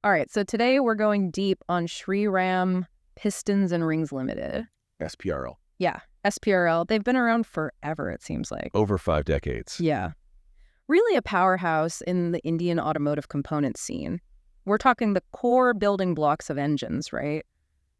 All right, so today we're going deep on Shriram Pistons and Rings Ltd. SPRL. Yeah, SPRL. They've been around forever, it seems like. Over 5 decades. Yeah. Really a powerhouse in the Indian automotive component scene. We're talking the core building blocks of engines, right?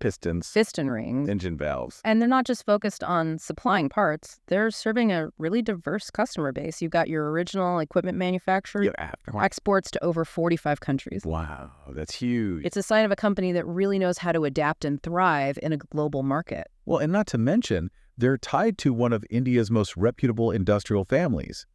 Pistons, Piston rings. engine valves. And they're not just focused on supplying parts. They're serving a really diverse customer base. You've got your original equipment manufacturer, exports to over 45 countries. Wow, that's huge. It's a sign of a company that really knows how to adapt and thrive in a global market. Well, and not to mention, they're tied to one of India's most reputable industrial families,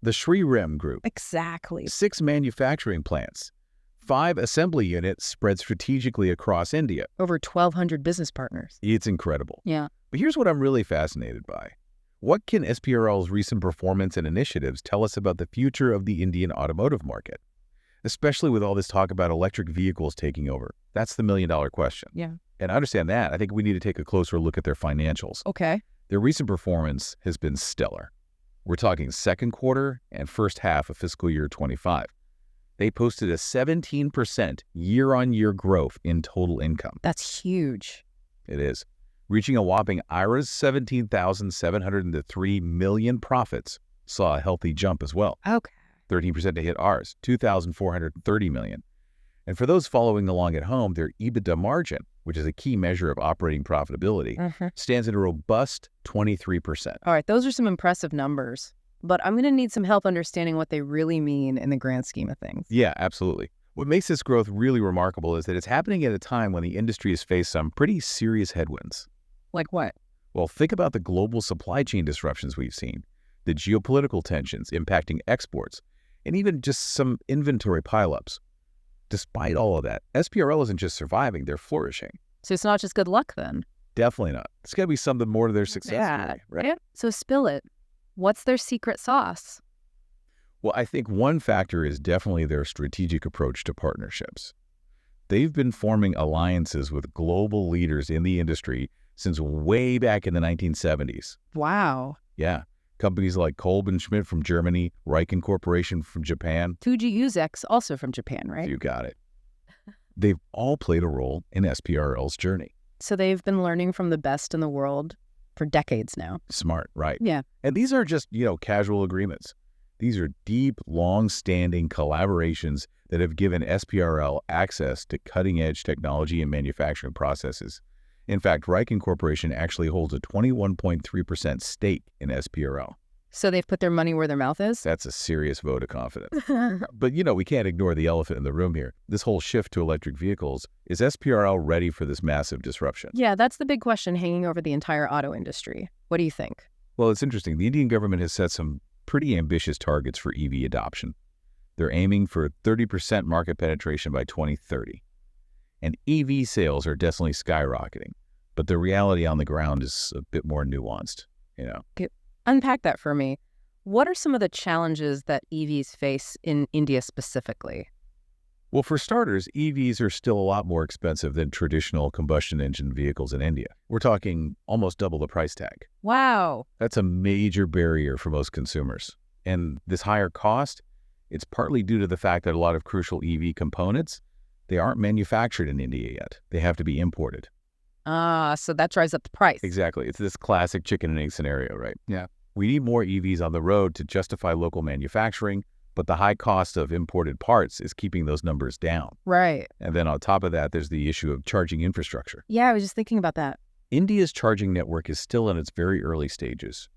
the Shriram Group. Exactly. 6 manufacturing plants, 5 assembly units spread strategically across India. Over 1,200 business partners. It's incredible. Yeah. But here's what I'm really fascinated by. What can SPRL's recent performance and initiatives tell us about the future of the Indian automotive market? Especially with all this talk about electric vehicles taking over. That's the million-dollar question. Yeah. And I understand that. I think we need to take a closer look at their financials. Okay. Their recent performance has been stellar. We're talking second quarter and first half of fiscal year 25. They posted a 17% year-on-year growth in total income. That's huge. It is. Reaching a whopping IRA's 17,703 million profits saw a healthy jump as well. Okay. 13% to hit ours, 2,430 million. And for those following along at home, their EBITDA margin, which is a key measure of operating profitability, stands at a robust 23%. All right, those are some impressive numbers. But I'm going to need some help understanding what they really mean in the grand scheme of things. Yeah, absolutely. What makes this growth really remarkable is that it's happening at a time when the industry has faced some pretty serious headwinds. Like what? Well, think about the global supply chain disruptions we've seen, the geopolitical tensions impacting exports, and even just some inventory pileups. Despite all of that, SPRL isn't just surviving, they're flourishing. So it's not just good luck then? Definitely not. It's got to be something more to their success story, right? Yeah. So spill it. What's their secret sauce? Well, I think one factor is definitely their strategic approach to partnerships. They've been forming alliances with global leaders in the industry since way back in the 1970s. Wow. Yeah. Companies like Kolb & Schmidt from Germany, Riken Corporation from Japan. Fuji Uzex, also from Japan, right? You got it. They've all played a role in SPRL's journey. So they've been learning from the best in the world for decades now. Smart, right? Yeah. And these aren't just, casual agreements. These are deep, long-standing collaborations that have given SPRL access to cutting-edge technology and manufacturing processes. In fact, Riken Corporation actually holds a 21.3% stake in SPRL. So they've put their money where their mouth is? That's a serious vote of confidence. But, we can't ignore the elephant in the room here. This whole shift to electric vehicles, is SPRL ready for this massive disruption? Yeah, that's the big question hanging over the entire auto industry. What do you think? Well, it's interesting. The Indian government has set some pretty ambitious targets for EV adoption. They're aiming for 30% market penetration by 2030. And EV sales are definitely skyrocketing, but the reality on the ground is a bit more nuanced, Okay. Unpack that for me. What are some of the challenges that EVs face in India specifically? Well, for starters, EVs are still a lot more expensive than traditional combustion engine vehicles in India. We're talking almost double the price tag. Wow. That's a major barrier for most consumers. And this higher cost, it's partly due to the fact that a lot of crucial EV components, they aren't manufactured in India yet. They have to be imported. So that drives up the price. Exactly. It's this classic chicken and egg scenario, right? Yeah. We need more EVs on the road to justify local manufacturing, but the high cost of imported parts is keeping those numbers down. Right. And then on top of that, there's the issue of charging infrastructure. Yeah, I was just thinking about that. India's charging network is still in its very early stages.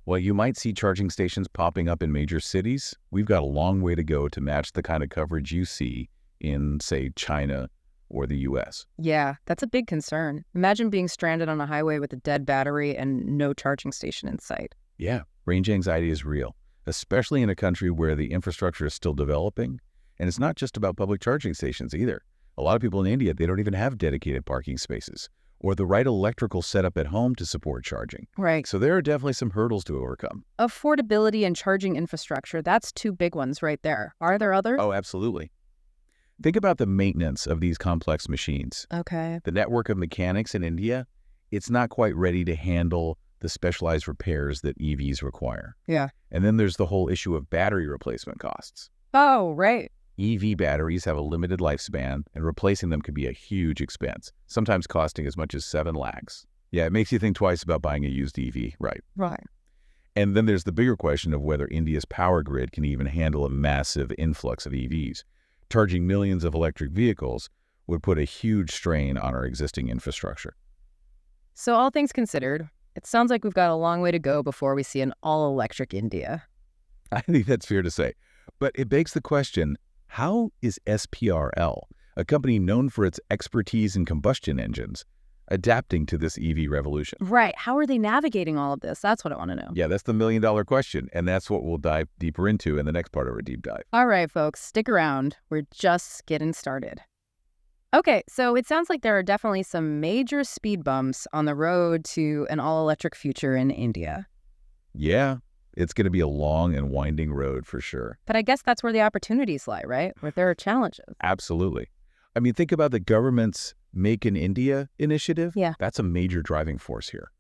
While you might see charging stations popping up in major cities, we've got a long way to go to match the kind of coverage you see in, say, China or the U.S. Yeah, that's a big concern. Imagine being stranded on a highway with a dead battery and no charging station in sight. Yeah, range anxiety is real, especially in a country where the infrastructure is still developing. And it's not just about public charging stations either. A lot of people in India, they don't even have dedicated parking spaces or the right electrical setup at home to support charging. Right. So there are definitely some hurdles to overcome. Affordability and charging infrastructure, that's 2 big ones right there. Are there others? Oh, absolutely. Think about the maintenance of these complex machines. Okay. The network of mechanics in India, it's not quite ready to handle the specialized repairs that EVs require. Yeah. And then there's the whole issue of battery replacement costs. Oh, right. EV batteries have a limited lifespan, and replacing them can be a huge expense, sometimes costing as much as 7 lakhs. Yeah, it makes you think twice about buying a used EV, right? Right. And then there's the bigger question of whether India's power grid can even handle a massive influx of EVs. Charging millions of electric vehicles would put a huge strain on our existing infrastructure. So all things considered, it sounds like we've got a long way to go before we see an all-electric India. I think that's fair to say. But it begs the question, how is SPRL, a company known for its expertise in combustion engines, adapting to this EV revolution? Right. How are they navigating all of this? That's what I want to know. Yeah, that's the million-dollar question, and that's what we'll dive deeper into in the next part of our deep dive. All right, folks, stick around. We're just getting started. Okay, so it sounds like there are definitely some major speed bumps on the road to an all-electric future in India. Yeah, it's going to be a long and winding road for sure. But I guess that's where the opportunities lie, right? Where there are challenges. Absolutely. I mean, think about the government's Make in India initiative. Yeah. That's a major driving force here.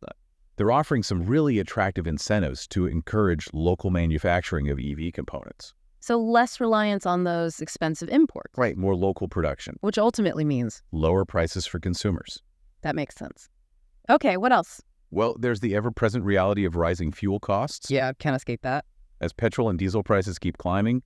They're offering some really attractive incentives to encourage local manufacturing of EV components. So less reliance on those expensive imports. Right, more local production. Which ultimately means lower prices for consumers. That makes sense. Okay, what else? Well, there's the ever-present reality of rising fuel costs. Yeah, can't escape that. As petrol and diesel prices keep climbing,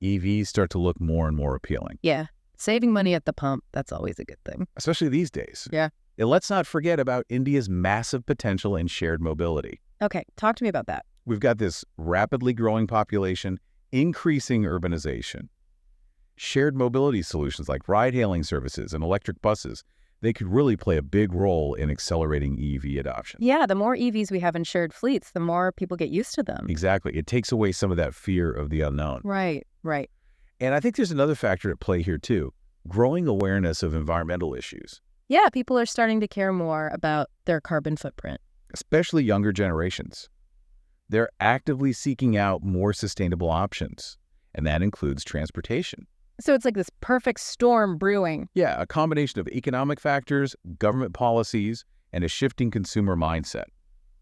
EVs start to look more and more appealing. Yeah, saving money at the pump, that's always a good thing. Especially these days. Yeah. And let's not forget about India's massive potential in shared mobility. Okay, talk to me about that. We've got this rapidly growing population, increasing urbanization. Shared mobility solutions like ride-hailing services and electric buses, they could really play a big role in accelerating EV adoption. Yeah, the more EVs we have in shared fleets, the more people get used to them. Exactly. It takes away some of that fear of the unknown. Right. And I think there's another factor at play here too, growing awareness of environmental issues. Yeah, people are starting to care more about their carbon footprint. Especially younger generations. They're actively seeking out more sustainable options, and that includes transportation. So it's like this perfect storm brewing. Yeah, a combination of economic factors, government policies, and a shifting consumer mindset.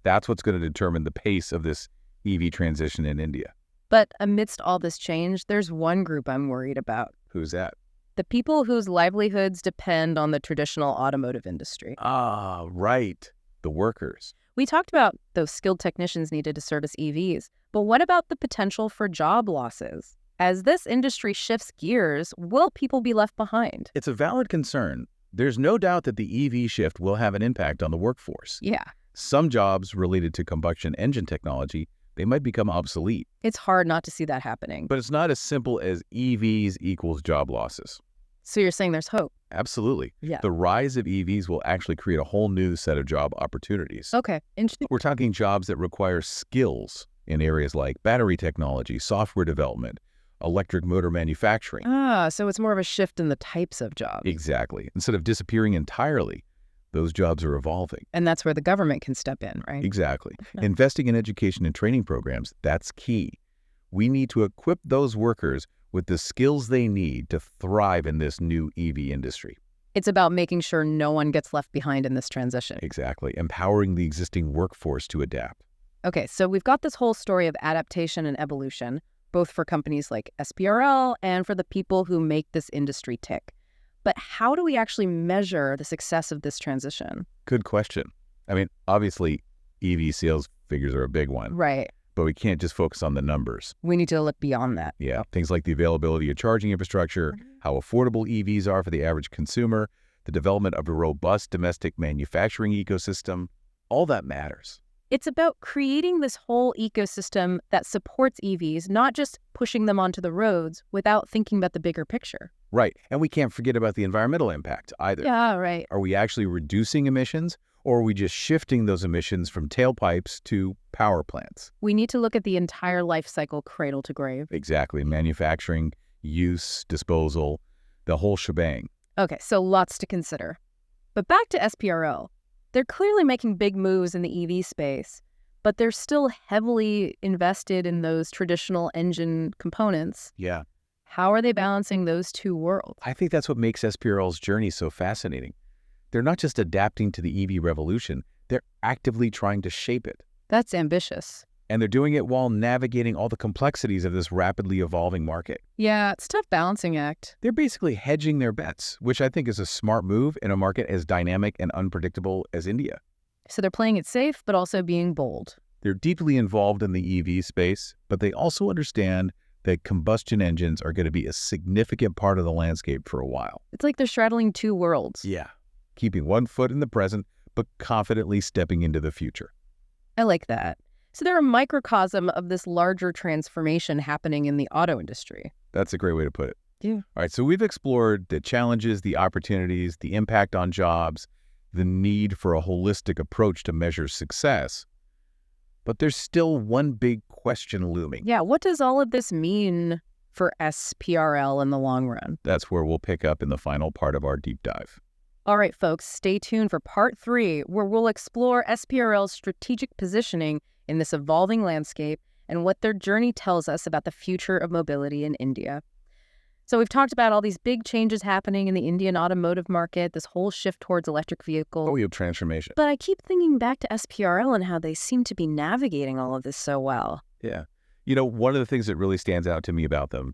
That's what's going to determine the pace of this EV transition in India. But amidst all this change, there's one group I'm worried about. Who's that? The people whose livelihoods depend on the traditional automotive industry. Ah, right. The workers. We talked about those skilled technicians needed to service EVs, but what about the potential for job losses? As this industry shifts gears, will people be left behind? It's a valid concern. There's no doubt that the EV shift will have an impact on the workforce. Yeah. Some jobs related to combustion engine technology, they might become obsolete. It's hard not to see that happening. But it's not as simple as EVs equals job losses. So you're saying there's hope? Absolutely. Yeah. The rise of EVs will actually create a whole new set of job opportunities. Okay, interesting. We're talking jobs that require skills in areas like battery technology, software development, electric motor manufacturing. So it's more of a shift in the types of jobs. Exactly. Instead of disappearing entirely, those jobs are evolving. And that's where the government can step in, right? Exactly. Investing in education and training programs, that's key. We need to equip those workers with the skills they need to thrive in this new EV industry. It's about making sure no one gets left behind in this transition. Exactly. Empowering the existing workforce to adapt. Okay, so we've got this whole story of adaptation and evolution, both for companies like SPRL and for the people who make this industry tick. But how do we actually measure the success of this transition? Good question. I mean, obviously, EV sales figures are a big one. Right. But we can't just focus on the numbers. We need to look beyond that. Yeah, things like the availability of charging infrastructure, how affordable EVs are for the average consumer, the development of a robust domestic manufacturing ecosystem, all that matters. It's about creating this whole ecosystem that supports EVs, not just pushing them onto the roads without thinking about the bigger picture. Right, and we can't forget about the environmental impact either. Yeah, right. Are we actually reducing emissions, or are we just shifting those emissions from tailpipes to power plants? We need to look at the entire life cycle, cradle to grave. Exactly. Manufacturing, use, disposal, the whole shebang. Okay, so lots to consider. But back to SPRL. They're clearly making big moves in the EV space, but they're still heavily invested in those traditional engine components. Yeah. How are they balancing those two worlds? I think that's what makes SPRL's journey so fascinating. They're not just adapting to the EV revolution, they're actively trying to shape it. That's ambitious. And they're doing it while navigating all the complexities of this rapidly evolving market. Yeah, it's a tough balancing act. They're basically hedging their bets, which I think is a smart move in a market as dynamic and unpredictable as India. So they're playing it safe, but also being bold. They're deeply involved in the EV space, but they also understand that combustion engines are going to be a significant part of the landscape for a while. It's like they're straddling two worlds. Yeah. Keeping one foot in the present, but confidently stepping into the future. I like that. So they're a microcosm of this larger transformation happening in the auto industry. That's a great way to put it. Yeah. All right, so we've explored the challenges, the opportunities, the impact on jobs, the need for a holistic approach to measure success. But there's still one big question looming. Yeah, what does all of this mean for SPRL in the long run? That's where we'll pick up in the final part of our deep dive. All right, folks, stay tuned for part 3, where we'll explore SPRL's strategic positioning in this evolving landscape and what their journey tells us about the future of mobility in India. So we've talked about all these big changes happening in the Indian automotive market, this whole shift towards electric vehicles. Oh, you have transformation. But I keep thinking back to SPRL and how they seem to be navigating all of this so well. Yeah. You know, one of the things that really stands out to me about them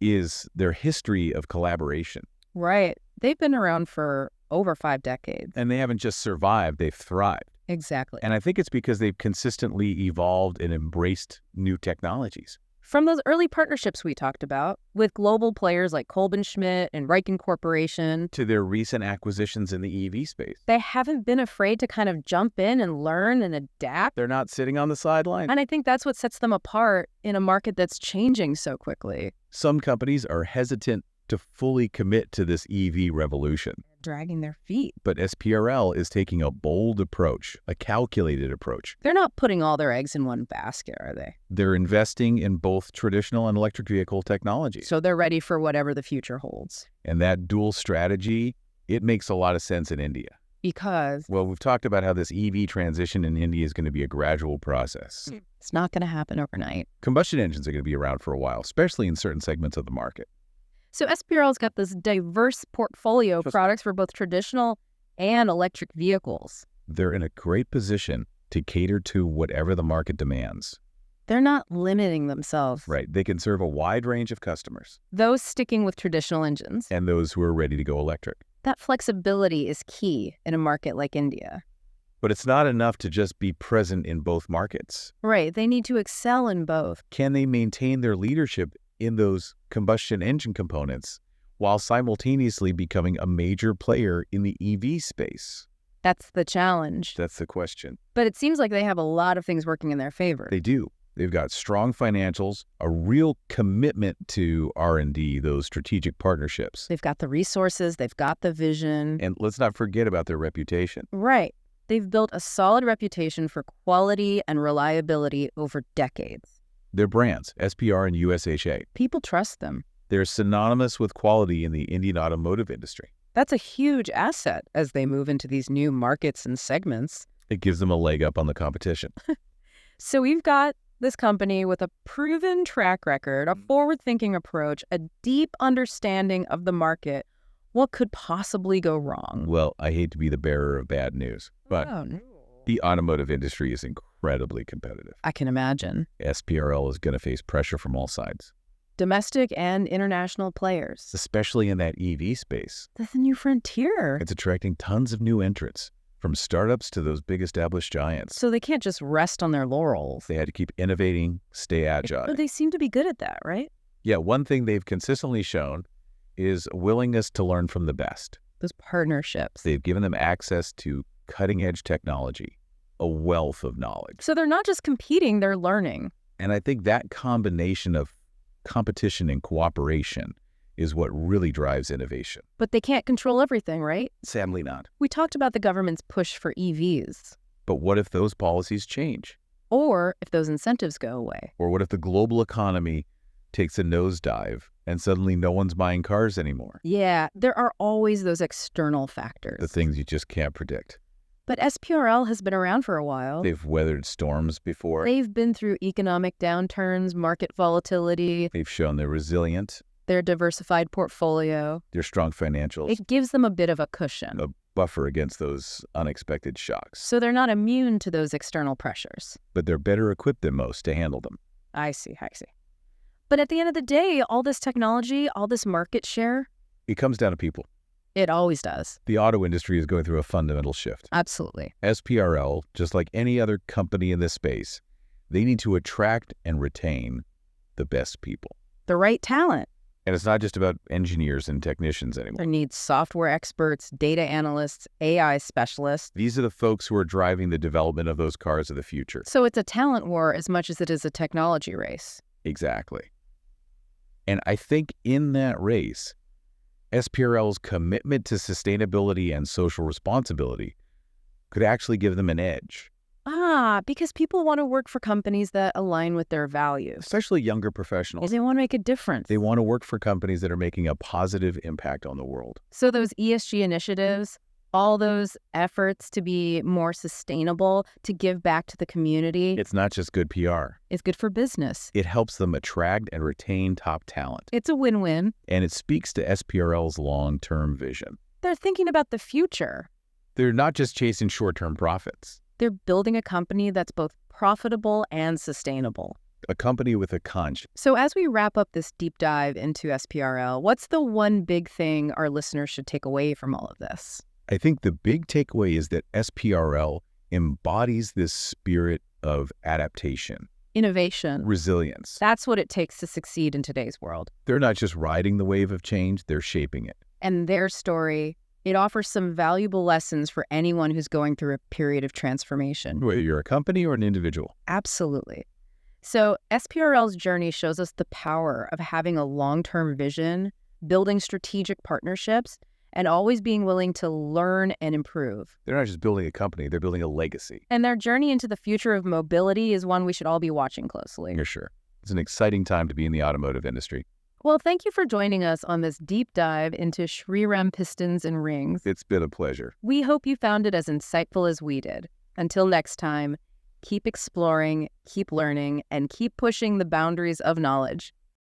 is their history of collaboration. Right. They've been around for over 5 decades. And they haven't just survived, they've thrived. Exactly. And I think it's because they've consistently evolved and embraced new technologies. From those early partnerships we talked about with global players like Kolben Schmidt and Riken Corporation, To their recent acquisitions in the EV space. they haven't been afraid to kind of jump in and learn and adapt. They're not sitting on the sideline. And I think that's what sets them apart in a market that's changing so quickly. Some companies are hesitant to fully commit to this EV revolution. Dragging their feet. But SPRL is taking a bold approach, a calculated approach. They're not putting all their eggs in one basket, are they? They're investing in both traditional and electric vehicle technologies. So they're ready for whatever the future holds. And that dual strategy, it makes a lot of sense in India. Because Well, we've talked about how this EV transition in India is going to be a gradual process. it's not going to happen overnight. Combustion engines are going to be around for a while, especially in certain segments of the market. So SPRL's got this diverse portfolio of products for both traditional and electric vehicles. They're in a great position to cater to whatever the market demands. They're not limiting themselves. Right. They can serve a wide range of customers Those sticking with traditional engines. and those who are ready to go electric. That flexibility is key in a market like India. But it's not enough to just be present in both markets. Right. They need to excel in both. Can they maintain their leadership in those combustion engine components while simultaneously becoming a major player in the EV space? That's the challenge. That's the question. But it seems like they have a lot of things working in their favor. They do. They've got strong financials, a real commitment to R&D, those strategic partnerships. They've got the resources. They've got the vision. And let's not forget about their reputation. Right. They've built a solid reputation for quality and reliability over decades. Their brands, SPR and USHA, People trust them. they're synonymous with quality in the Indian automotive industry. That's a huge asset as they move into these new markets and segments. It gives them a leg up on the competition. So we've got this company with a proven track record, a forward-thinking approach, a deep understanding of the market. What could possibly go wrong? Well, I hate to be the bearer of bad news, but Oh, no. the automotive industry is incredibly competitive. I can imagine. SPRL is going to face pressure from all sides, Domestic and international players. especially in that EV space. That's the new frontier. It's attracting tons of new entrants, from startups to those big established giants. So they can't just rest on their laurels. They had to keep innovating, stay agile. But they seem to be good at that, right? Yeah, one thing they've consistently shown is a willingness to learn from the best. Those partnerships. They've given them access to cutting-edge technology, a wealth of knowledge. So they're not just competing, they're learning. And I think that combination of competition and cooperation is what really drives innovation. But they can't control everything, right? Sadly not. We talked about the government's push for EVs. But what if those policies change? Or if those incentives go away. Or what if the global economy takes a nosedive and suddenly no one's buying cars anymore? Yeah, there are always those external factors. The things you just can't predict. But SPRL has been around for a while. They've weathered storms before. They've been through economic downturns, market volatility, They've shown they're resilient. their diversified portfolio. Their strong financials. It gives them a bit of a cushion. A buffer against those unexpected shocks. So they're not immune to those external pressures. But they're better equipped than most to handle them. I see. But at the end of the day, all this technology, all this market share, It comes down to people. it always does. The auto industry is going through a fundamental shift. Absolutely. SPRL, just like any other company in this space, they need to attract and retain the best people. The right talent. And it's not just about engineers and technicians anymore. There needs software experts, data analysts, AI specialists. These are the folks who are driving the development of those cars of the future. So it's a talent war as much as it is a technology race. Exactly. And I think in that race, SPRL's commitment to sustainability and social responsibility could actually give them an edge. Because people want to work for companies that align with their values. Especially younger professionals. They want to make a difference. They want to work for companies that are making a positive impact on the world. So those ESG initiatives, all those efforts to be more sustainable, to give back to the community, It's not just good PR. is good for business. It helps them attract and retain top talent. It's a win-win. And it speaks to SPRL's long-term vision. They're thinking about the future. They're not just chasing short-term profits. They're building a company that's both profitable and sustainable. A company with a conscience. So as we wrap up this deep dive into SPRL, what's the one big thing our listeners should take away from all of this? I think the big takeaway is that SPRL embodies this spirit of adaptation, Innovation. resilience. That's what it takes to succeed in today's world. They're not just riding the wave of change, they're shaping it. And their story, it offers some valuable lessons for anyone who's going through a period of transformation. Whether you're a company or an individual. Absolutely. So SPRL's journey shows us the power of having a long-term vision, building strategic partnerships, and always being willing to learn and improve. They're not just building a company, they're building a legacy. And their journey into the future of mobility is one we should all be watching closely. For sure. It's an exciting time to be in the automotive industry. Well, thank you for joining us on this deep dive into Shriram Pistons and Rings. It's been a pleasure. We hope you found it as insightful as we did. Until next time, keep exploring, keep learning, and keep pushing the boundaries of knowledge.